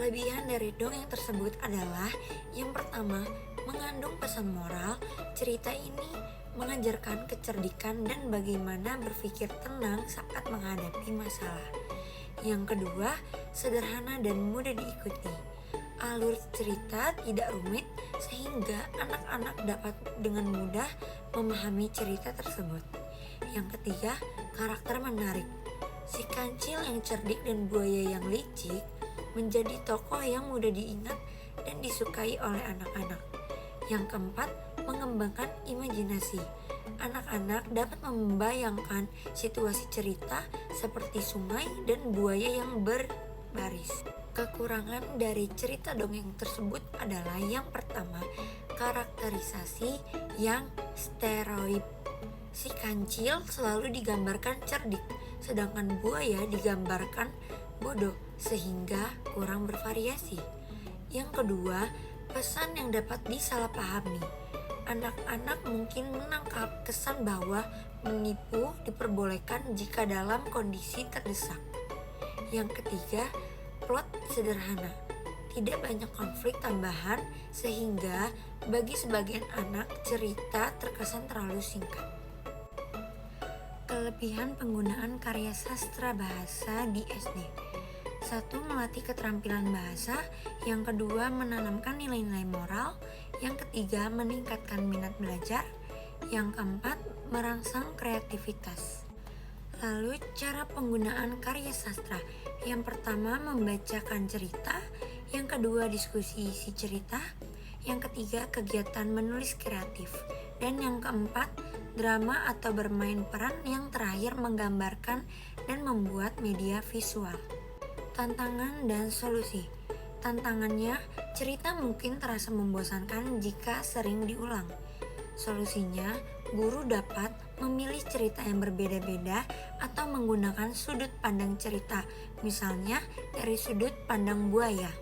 Kelebihan dari dongeng tersebut adalah yang pertama, mengandung pesan moral. Cerita ini mengajarkan kecerdikan dan bagaimana berpikir tenang saat menghadapi masalah. Yang kedua, sederhana dan mudah diikuti. Alur cerita tidak rumit sehingga anak-anak dapat dengan mudah memahami cerita tersebut. Yang ketiga, karakter menarik. Si kancil yang cerdik dan buaya yang licik menjadi tokoh yang mudah diingat dan disukai oleh anak-anak. Yang keempat, mengembangkan imajinasi. Anak-anak dapat membayangkan situasi cerita seperti sungai dan buaya yang berbaris. Kekurangan dari cerita dongeng tersebut adalah yang pertama, karakterisasi yang stereotip. Si kancil selalu digambarkan cerdik, sedangkan buaya digambarkan bodoh sehingga kurang bervariasi. Yang kedua, pesan yang dapat disalahpahami. Anak-anak mungkin menangkap kesan bahwa menipu diperbolehkan jika dalam kondisi terdesak. Yang ketiga, plot sederhana. Tidak banyak konflik tambahan sehingga bagi sebagian anak cerita terkesan terlalu singkat. Kelebihan penggunaan karya sastra bahasa di SD. 1. Melatih keterampilan bahasa. Yang kedua, menanamkan nilai-nilai moral. Yang ketiga, meningkatkan minat belajar. Yang keempat, merangsang kreativitas. Lalu, cara penggunaan karya sastra. Yang pertama, membacakan cerita. Yang kedua, diskusi isi cerita. Yang ketiga, kegiatan menulis kreatif. Dan yang keempat, drama atau bermain peran. Yang terakhir, menggambarkan dan membuat media visual. Tantangan dan solusi. Tantangannya, cerita mungkin terasa membosankan jika sering diulang. Solusinya, guru dapat memilih cerita yang berbeda-beda atau menggunakan sudut pandang cerita, misalnya dari sudut pandang buaya.